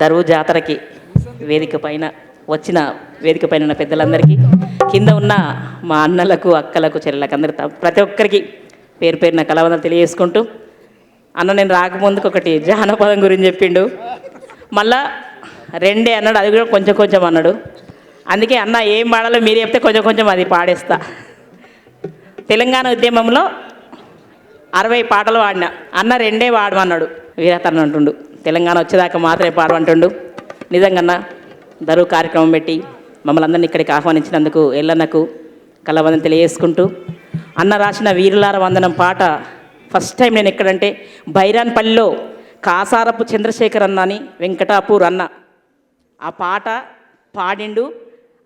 దరువు జాతరకి వేదిక పైన ఉన్న పెద్దలందరికీ, కింద ఉన్న మా అన్నలకు, అక్కలకు, చెల్లెలకు అందరి ప్రతి ఒక్కరికి పేరు పేరున కళావందనలు తెలియజేసుకుంటూ, అన్న నేను రాకముందుకు ఒకటి జానపదం గురించి చెప్పిండు, మళ్ళా రెండే అన్నాడు, అది కూడా కొంచెం కొంచెం అన్నాడు. అందుకే అన్న ఏం పాడాలో మీరు చెప్తే కొంచెం కొంచెం అది పాడేస్తా. తెలంగాణ ఉద్యమంలో 60 పాటలు పాడిన అన్న రెండే పాడమన్నాడు. వీరతను అంటుండు, తెలంగాణ వచ్చేదాకా మాత్రమే పాడమంటుండు. నిజంగా దరువు కార్యక్రమం పెట్టి మమ్మల్ని అందరినీ ఇక్కడికి ఆహ్వానించినందుకు ఎల్లన్నకు కళావందనం తెలియజేసుకుంటూ, అన్న రాసిన వీరులార వందనం పాట ఫస్ట్ టైం నేను ఎక్కడంటే బైరాన్పల్లిలో కాసారపు చంద్రశేఖర్ అన్న అని వెంకటాపూర్ అన్న ఆ పాట పాడిండు.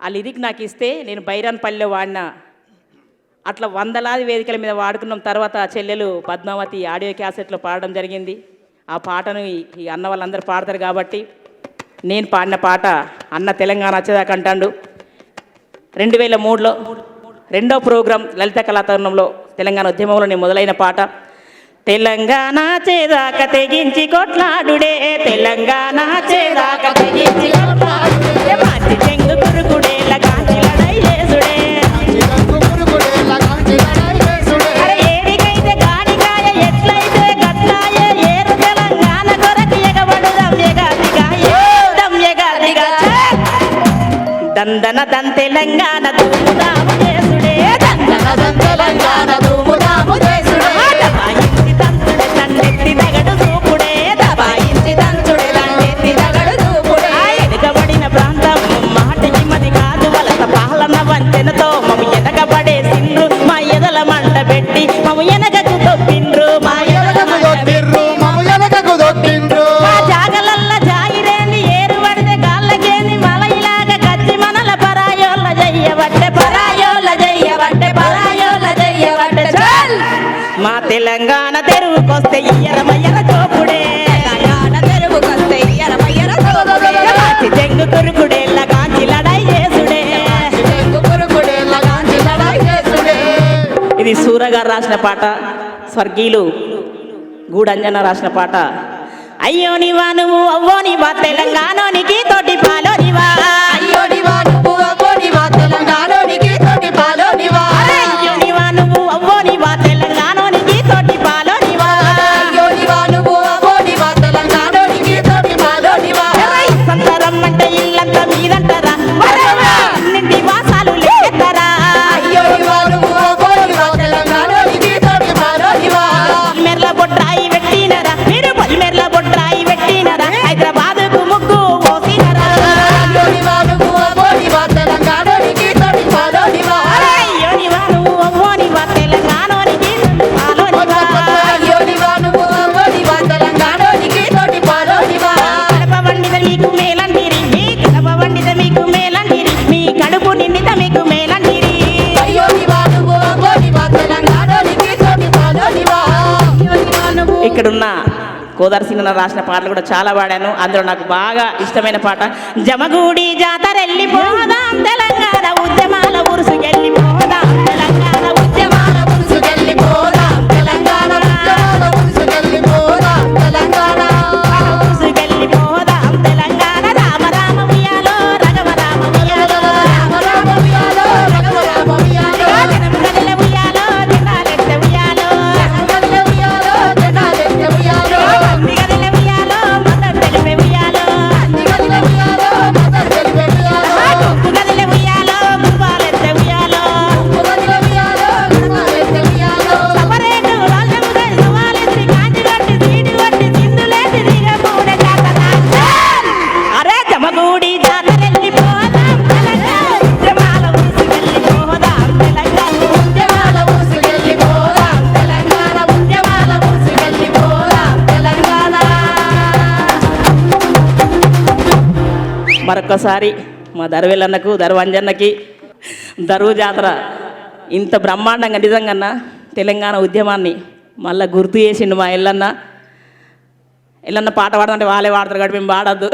ఆ లిరిక్ నాకు ఇస్తే నేను బైరాన్పల్లిలో వాడిన. అట్లా వందలాది వేదికల మీద వాడుకున్నాం. తర్వాత చెల్లెలు పద్మావతి ఆడియో క్యాసెట్లో పాడడం జరిగింది. ఆ పాటను ఈ అన్న వాళ్ళందరూ పాడతారు కాబట్టి నేను పాడిన పాట అన్న తెలంగాణ వచ్చేదాకా అంటాడు. 2003లో 2వ ప్రోగ్రాం లలిత కళాతరుణంలో తెలంగాణ ఉద్యమంలో నేను మొదలైన పాట. తెలంగాణ చేదాక తెగించి కొట్లాడుడే, తెలంగాణ చేదాక తెగించి కొట్లాడుడే, మంచి చెంగు కురుకుడేల కాంచి లడై చేసుడే, అరే ఏడికైతే గాడికాయ ఎట్లయితే గట్లాయే, ఏరు తెలంగాణ కొరకు ఎగబడుదాం ఎగాదిగా దందన దన్ తెలంగాణ దూముదాము చేసుడే, దందన దన్ తెలంగాణ దూముదాము చేసుడే, దబాయించి తంతుడే తండెత్తి దగడు చూపుడే, దబాయించి తంతుడే తండెత్తి దగడు చూపుడే, ఎనకబడిన ప్రాంతం మాటికి మది కాదు వలస పాలన వంతెనతో మము ఎనకబడే సిండ్రు, మా ఎదల మంట పెట్టి మము ఎనకకు దొప్పిండ్రు, మా మా జాగలల్ల జాయిరేంది ఏరు పడితే గాళ్ళకేంది మలయిలాగా కచ్చి మనల పరాయోళ్ళ జయ్యబట్టే చల్ మా తెలంగాణ తెరువుకొస్తే ఇయ్యరమయ్యర చోపుడే, తెలంగాణ తెరువుకొస్తే ఇయ్యరమయ్యర చోపుడే, కాంచి చెంగు కురుకుడేళ్ళ కాంచి లడై చేసుడే, ఇది సూరగారు రాసిన పాట. స్వర్గీయులు గూడంజన రాసిన పాట. అయ్యో నివా నువ్వు అవ్వో నివా తెలంగాణోనికి తోటి పాలో నివా, అయ్యో నివా నువ్వు అవ్వో నివా తెలంగాణోనికి తోటి పాలో నివా, అయ్యో నివా నువ్వు అవ్వో నివా తెలంగాణోనికి తోటి పాలో నివా, అయ్యో నివా నువ్వు అవ్వో నివా తెలంగాణోనికి తోటి పాలో నివా, సంతరం అంటే ఇల్లంతా మీదంటారా, నిండి వాసాలు లేస్తారా, అయ్యో నివా నువ్వు అవ్వో నివా తెలంగాణోనికి తోటి పాలో నివా, మెర్ల బొట్రాయి పెట్టినరా మీరు, మెర్ల బొట్రాయి పెట్టినరా హైదరాబాదుకు ముగ్గు పోసినరా, అయ్యో నివా నువ్వు అవ్వో నివా తెలంగాణోనికి తోటి పాలో నివా, అయ్యో నివా నువ్వు అవ్వో నివా తెలంగాణోనికి తోటి పాలో నివా, అయ్యో నివా నువ్వు అవ్వో నివా తెలంగాణోనికి తోటి పాలో నివా, కడప వండిద మీకు మేలంటిరి, మీ కడప వండిద మీకు మేలంటిరి, మీ కడుపు నిండిత మీకు మేలంటిరి, అయ్యో నివా నువ్వు అవ్వో నివా తెలంగాణోనికి తోటి పాలో నివా. ఇక్కడున్న కోదారసింగన రాసిన పాటలు కూడా చాలా పాడాను. అందులో నాకు బాగా ఇష్టమైన పాట జమగూడి జాతరెల్లి పోదాం తెలంగాణ ఉద్యమాల ఉరుసుకెళ్ళి పోదాం, తెలంగాణ ఉద్యమాల ఉరుసుకెళ్ళి పోదాం, తెలంగాణ ఉద్యమాల ఉరుసుకెళ్ళి పోదాం, తెలంగాణ ఉరుసుకెళ్ళి పోదాం, తెలంగాణ రామ రామ ఉయ్యాలో రఘవ రామ ఉయ్యాలో, రామ రామ ఉయ్యాలో రఘవ రామ ఉయ్యాలో, జనం గదిల ఉయ్యాలో జనాలెత్త ఉయ్యాలో, జనం గదిల ఉయ్యాలో జనాలెత్త ఉయ్యాలో, అన్ని గదిల ఉయ్యాలో మదర్ తెలిపే ఉయ్యాలో, అన్ని గదిల ఉయ్యాలో మదర్ తెలిపే ఉయ్యాలో, గుంపు గదిల ఉయ్యాలో గుర్వాలెత్త ఉయ్యాలో, గుంపు గదిల ఉయ్యాలో గుర్వాలెత్త ఉయ్యాలో, సపరేటు రాళ్ళముగా సవాలెత్తి కాంచి కొట్టి సీటు కొట్టి సింధులేసి దిగకూడ జాతర, అరే జమగూడి జాతరెల్లి పోదాం తెలంగాణ ఉద్యమాల ఉరుసుకెళ్ళి పోదాం, తెలంగాణ ఉద్యమాల ఉరుసుకెళ్ళి పోదాం, తెలంగాణ ఉద్యమాల ఉరుసుకెళ్ళి పోదాం, తెలంగాణ. మరొకసారి మా దరువెల్లన్నకు దరువంజన్నకి దరువు జాతర ఇంత బ్రహ్మాండంగా నిజంగా తెలంగాణ ఉద్యమాన్ని మళ్ళీ గుర్తు చేసిండు మా ఎల్లన్న. ఎల్లన్న పాట పాడదంటే వాళ్ళే పాడతారు కాబట్టి మేము పాడద్దు.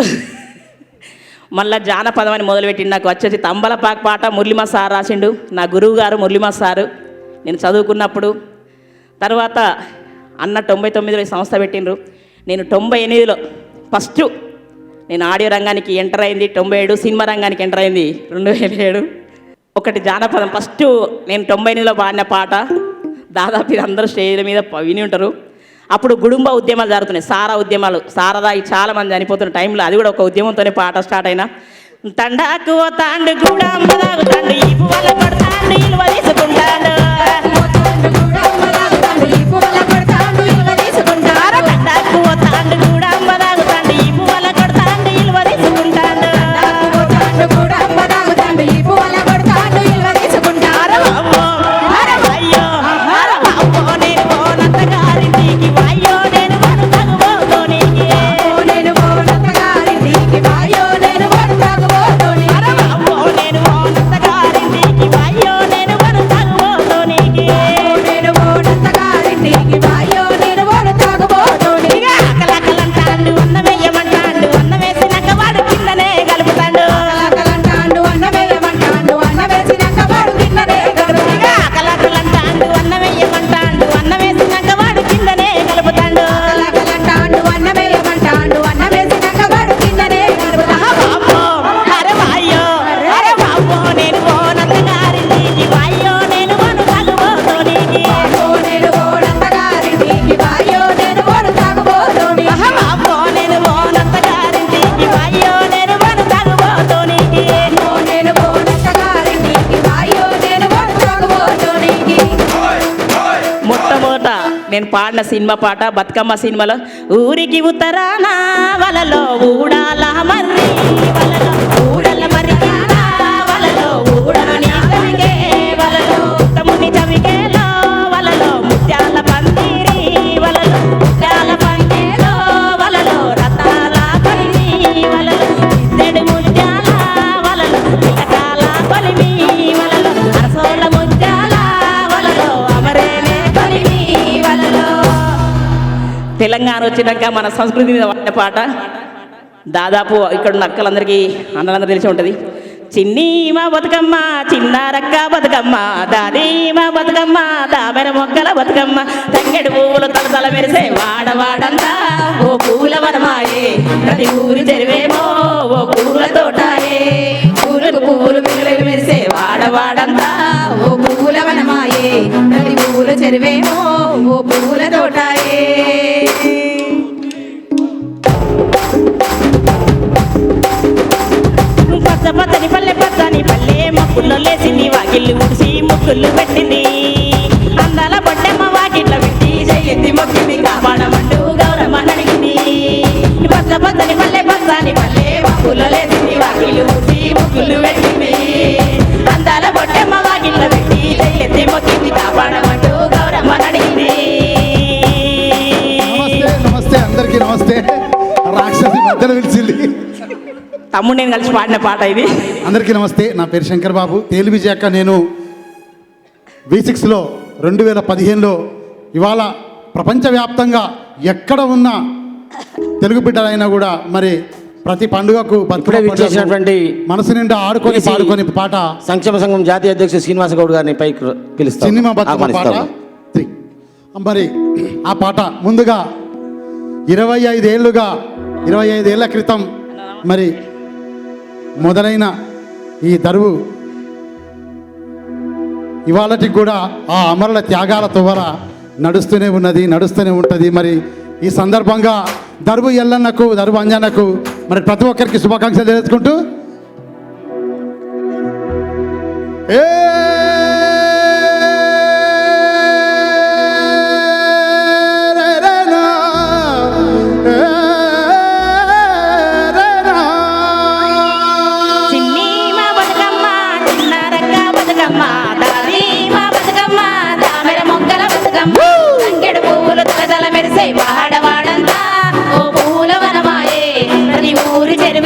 మళ్ళీ జానపదం అని మొదలుపెట్టిండు. నాకు వచ్చేసి తంబలపాక్ పాట మురళిమా సార్ రాసిండు, నా గురువు గారు మురళిమా సారు. నేను చదువుకున్నప్పుడు తర్వాత అన్న 99లో సంస్థ పెట్టిండ్రు. నేను 98లో ఫస్ట్ నేను ఆడియో రంగానికి ఎంటర్ అయింది 97, సినిమా రంగానికి ఎంటర్ అయింది 2007. ఒకటి జానపదం ఫస్ట్ నేను 98లో పాడిన పాట దాదాపు ఇది అందరూ స్టేజ్ల మీద విని ఉంటారు. అప్పుడు గుడుంబ ఉద్యమాలు జరుగుతున్నాయి, సారా ఉద్యమాలు, సారా తాగి చాలామంది చనిపోతున్న టైంలో అది కూడా ఒక ఉద్యమంతోనే పాట స్టార్ట్ అయినా. తండాకు ఓ తాండు కూడా తాగుతాండు ఈ పువ్వుల కొడతాండు ఇలువ తీసుకుంటాడు. తండాకు ఓ తాండు కూడా తాగుతాండు ఈ పువ్వుల కొడతాండు ఇలువ తీసుకుంటాడు. అయ్యో నేను పోనంతగారింటికి వాయ్యో నేను వను తగుబోతోనికి. నేను పోనంతగారింటికి వాయ్యో నేను వను తగుబోతోనికి. నేను పోనంతగారింటికి వాయ్యో నేను వను తగుబోతోనికి. నేను పోనంతగారింటికి వాయ్యో నేను వను తగుబోతోనికి. అకలకలంటాండు అన్న వేయమంటాండు అన్న వేసినాక వాడు కిందనే కలుపుతాడు. అకలకలంటాండు అన్న వేయమంటాండు అన్న వేసినాక వాడు కిందనే కలుపుతాడు. అకలకలంటాండు అన్న వేయమంటాండు అన్న వేసినాక వాడు కిందనే కలుపుతాడు. అకలకలంటాండు అన్న వేయమంటాండు అన్న వేసినాక వాడు కిందనే కలుపుతాడు. అరే వాయ్యో నేను పోనంతగారింటికి వాయ్యో నేను వను తగుబోతోనికి. నేను పోనంతగారింటికి వాయ్యో నేను వను తగుబోతోనికి. నేను పోనంతగారింటికి వాయ్యో నేను వను తగుబోతోనికి. నేను పోనంతగారింటికి వాయ్యో నేను వను తగుబోతోనికి. మొట్టమొదట నేను పాడిన సినిమా పాట బతుకమ్మ సినిమాలో ఊరికి ఉత్తరాన వలలో ఊడాల మర్రి వలలో ఊడల మర్రికాన వలలో ఊడని చవికే వలలో తమ్ముని చవికేలో వలలో ముత్యాల పందిరి వలలో ముత్యాల పందిలో వలలో రతాల కొలిమి వలలో ఇద్దడు ముత్యాల వలలో పిలకాల కొలిమి వలలో అరసోల ముత్యాల వలలో అమరేనే కొలిమి వలలో. తెలంగాణ వచ్చినాక మన సంస్కృతి మీద వాడిన పాట దాదాపు ఇక్కడ ఉన్న అక్కలందరికీ అన్నలందరూ తెలిసి ఉంటుంది. చిన్ని మా బతుకమ్మ చిన్నారక్క బతుకమ్మ దాది మా బతుకమ్మ దామెర మొక్కల బతుకమ్మ తంగెడు పువ్వులు తలతల మెరిసే వాడవాడంతా ఓ పూల వనమాయే ప్రతి ఊరు చెరువేమో ఓ పూల తోటాయే. పూలకు పువ్వులు వెలువెలు మెరిసే వాడవాడంతా ఓ పూల వనమాయే ప్రతి ఊరు చెరువేమో ఓ పూల తోటాయే. పచ్చని పల్లె మొక్కుల్లో లేచింది వాకిళ్ళు ఉడిసి ముక్కులు పెట్టింది. అందాల బొట్టెమ్మ వాకిట్లో పెట్టి చెయ్యి మొక్కింది కాపాడమంటూ గౌరమ్మని అడిగింది. పచ్చని పల్లె మొక్కుల్లో లేచింది వాకిళ్ళు ఉడిసి ముక్కులు పెట్టింది. అందాల బొట్టెమ్మ వాకిట్లో పెట్టి చెయ్యి మొక్కింది కాపాడమంటూ గౌరమ్మని అడిగింది. నమస్తే అందరికీ నమస్తే. రాక్షసి మధ్యలో పిలిచింది. తమ్ముడు నేను కలిసి పాడిన పాట ఇది. అందరికీ నమస్తే. నా పేరు శంకర్ బాబు. తేలివిజాక నేను V6లో 2015లో ఇవాళ ప్రపంచవ్యాప్తంగా ఎక్కడ ఉన్న తెలుగు బిడ్డలైనా కూడా మరి ప్రతి పండుగకు చేసినటువంటి మనసు నిండా ఆడుకొని పాడుకొని పాట సంక్షేమ సంఘం జాతీయ అధ్యక్షుడు శ్రీనివాస గౌడ్ గారిని పైకి పిలుస్తాను. సినిమా బతుకమ్మ పాట. మరి ఆ పాట ముందుగా 25 ఏళ్ల క్రితం మరి మొదలైన ఈ దరువు ఇవాళకి కూడా ఆ అమరుల త్యాగాల తువర నడుస్తూనే ఉంటుంది. మరి ఈ సందర్భంగా దరువు ఎల్లన్నకు దరువు అంజన్నకు మరి ప్రతి ఒక్కరికి శుభాకాంక్షలు తెలుసుకుంటూ తంగెడు పువ్వులు తలతల మెరిసే వాడవాడంతా ఓ పూల వనమాయే ప్రతి ఊరి చెరువు